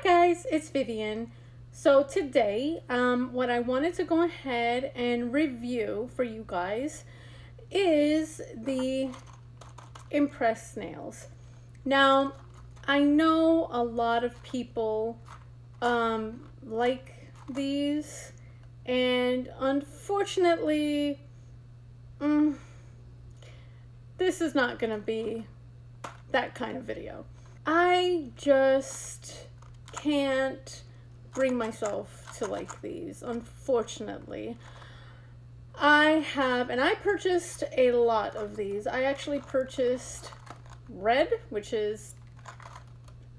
Hi guys, it's Vivian. So today, what I wanted to go ahead and review for you guys is the Impress nails. Now, I know a lot of people like these, and unfortunately, this is not gonna be that kind of video. I just can't bring myself to like these, unfortunately. I purchased a lot of these. I actually purchased red, which is,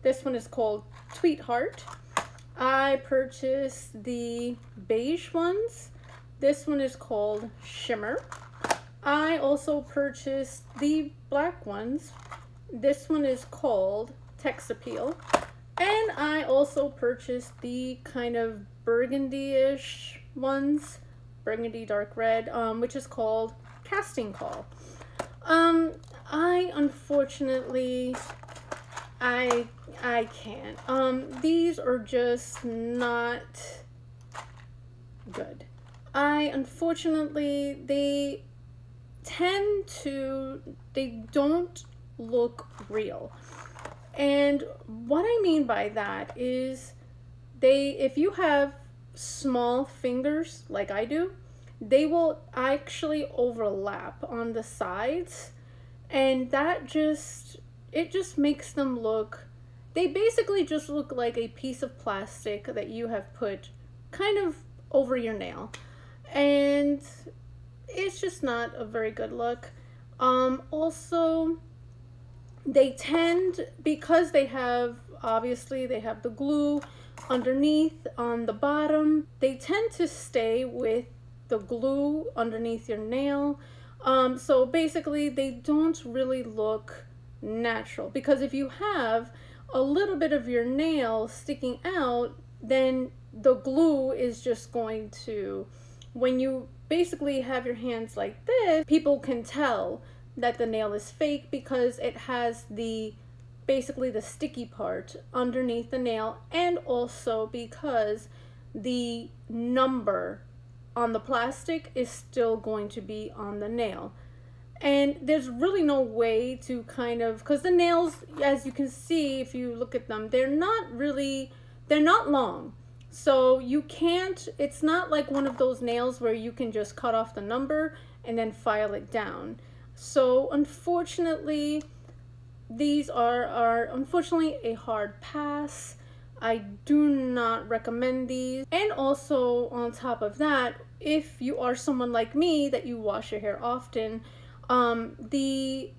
this one is called Tweetheart. I purchased the beige ones. This one is called Shimmer. I also purchased the black ones. This one is called Text Appeal. And I also purchased the kind of burgundy-ish ones, burgundy dark red, which is called Casting Call. I unfortunately, I can't. These are just not good. Unfortunately, they don't look real. And what I mean by that is if you have small fingers like I do, they will actually overlap on the sides, and it just makes them look, they basically just look like a piece of plastic that you have put kind of over your nail, and it's just not a very good look. Also, they tend, because obviously they have the glue underneath on the bottom, they tend to stay with the glue underneath your nail. So basically they don't really look natural, because if you have a little bit of your nail sticking out, then the glue is just going to, when you basically have your hands like this, people can tell that the nail is fake because it has basically the sticky part underneath the nail, and also because the number on the plastic is still going to be on the nail. And there's really no way to because the nails, as you can see if you look at them, they're not long. So you can't, it's not like one of those nails where you can just cut off the number and then file it down. So unfortunately, these are unfortunately a hard pass. I do not recommend these. And also on top of that, if you are someone like me that you wash your hair often, the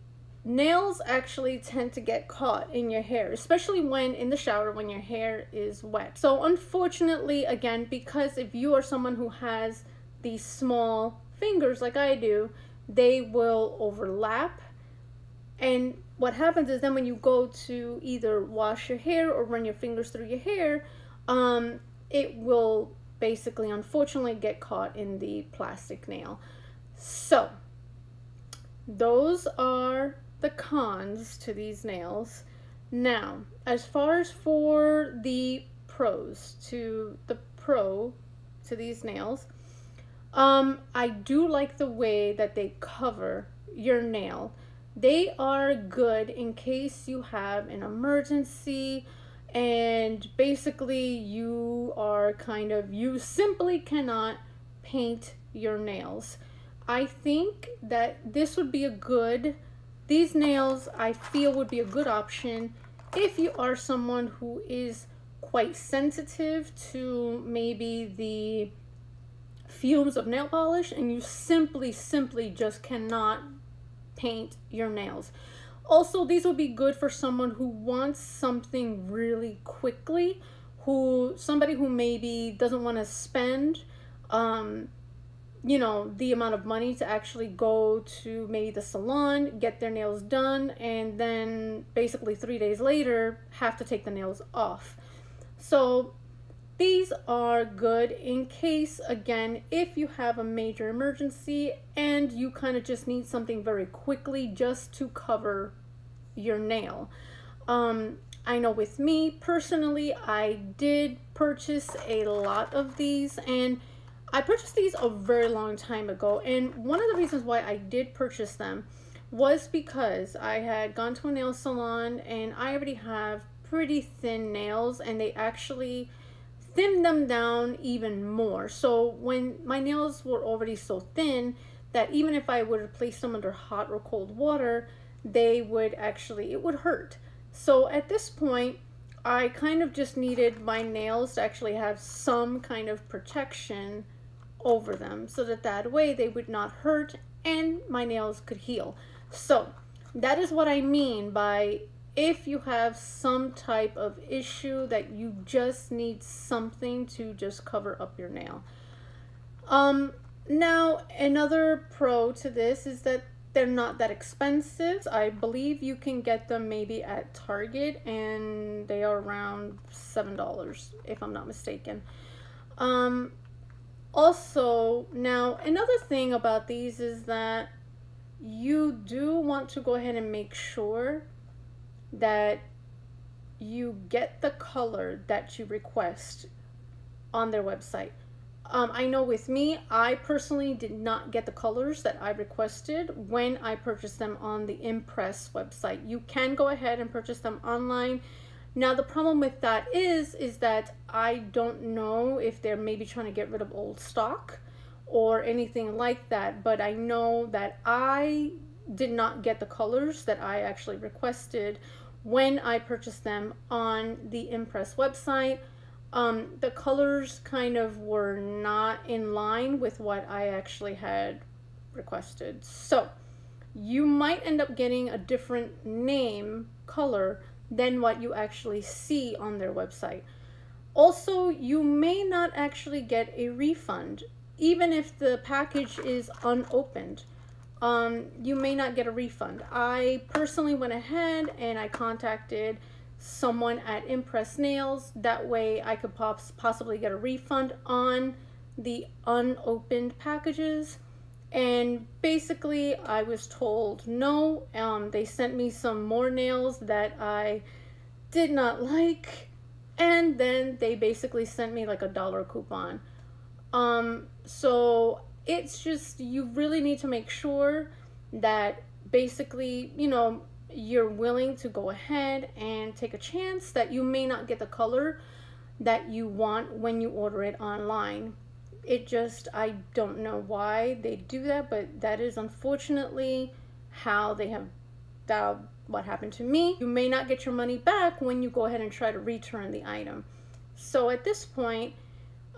nails actually tend to get caught in your hair, especially when in the shower when your hair is wet. So unfortunately, again, because if you are someone who has these small fingers like I do, they will overlap. And what happens is then when you go to either wash your hair or run your fingers through your hair, it will basically, unfortunately, get caught in the plastic nail. So those are the cons to these nails. Now, as far as for the pro to these nails, I do like the way that they cover your nail. They are good in case you have an emergency and basically you simply cannot paint your nails. I think that this would be these nails I feel would be a good option if you are someone who is quite sensitive to maybe the fumes of nail polish and you simply just cannot paint your nails. Also, these would be good for someone who wants something really quickly, somebody who maybe doesn't want to spend the amount of money to actually go to maybe the salon, get their nails done, and then basically 3 days later have to take the nails off. So these are good in case, again, if you have a major emergency and you kind of just need something very quickly just to cover your nail. I know with me personally, I did purchase a lot of these, and I purchased these a very long time ago. And one of the reasons why I did purchase them was because I had gone to a nail salon and I already have pretty thin nails, and they actually thin them down even more. So when my nails were already so thin that even if I would place them under hot or cold water, they would actually, it would hurt. So at this point, I kind of just needed my nails to actually have some kind of protection over them so that that way they would not hurt and my nails could heal. So that is what I mean by if you have some type of issue that you just need something to just cover up your nail. Now another pro to this is that they're not that expensive. I believe you can get them maybe at Target and they are around $7 if I'm not mistaken. Also, now another thing about these is that you do want to go ahead and make sure that you get the color that you request on their website. I know with me, I personally did not get the colors that I requested when I purchased them on the Impress website. You can go ahead and purchase them online. Now the problem with that is that I don't know if they're maybe trying to get rid of old stock or anything like that, but I know that I did not get the colors that I actually requested when I purchased them on the Impress website. The colors kind of were not in line with what I actually had requested. So you might end up getting a different name color than what you actually see on their website. Also, you may not actually get a refund, even if the package is unopened. You may not get a refund. I personally went ahead and I contacted someone at Impress Nails. That way I could possibly get a refund on the unopened packages. And basically I was told no. They sent me some more nails that I did not like, and then they basically sent me like a $1 coupon. So it's just, you really need to make sure that basically, you know, you're willing to go ahead and take a chance that you may not get the color that you want when you order it online. It just, I don't know why they do that, but that is unfortunately how they have, what happened to me. You may not get your money back when you go ahead and try to return the item. So at this point,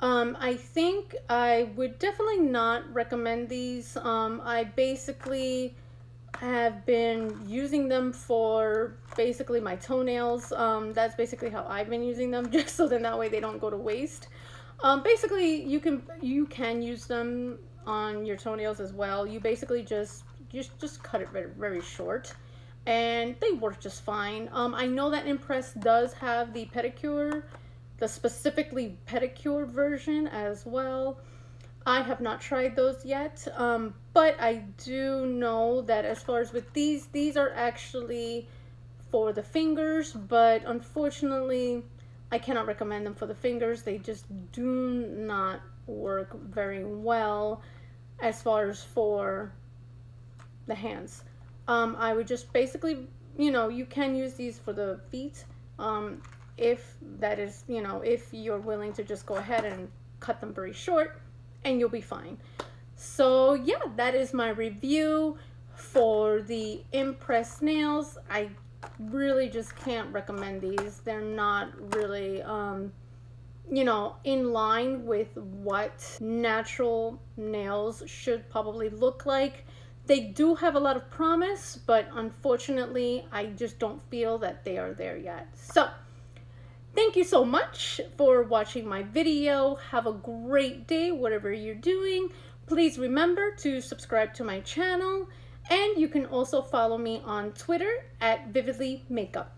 I think I would definitely not recommend these. I basically have been using them for basically my toenails. That's basically how I've been using them, just so then that way they don't go to waste. Basically you can use them on your toenails as well. You basically just cut it very, very short and they work just fine. I know that Impress does have the pedicure, the specifically pedicure version as well. I have not tried those yet, but I do know that as far as with these are actually for the fingers, but unfortunately I cannot recommend them for the fingers. They just do not work very well as far as for the hands. I would just basically, you know, you can use these for the feet, if that is, you know, if you're willing to just go ahead and cut them very short, and you'll be fine. So yeah, that is my review for the Impress nails. I really just can't recommend these. They're not really, you know, in line with what natural nails should probably look like. They do have a lot of promise, but unfortunately, I just don't feel that they are there yet. So, thank you so much for watching my video. Have a great day, whatever you're doing. Please remember to subscribe to my channel, and you can also follow me on Twitter at Vividly Makeup.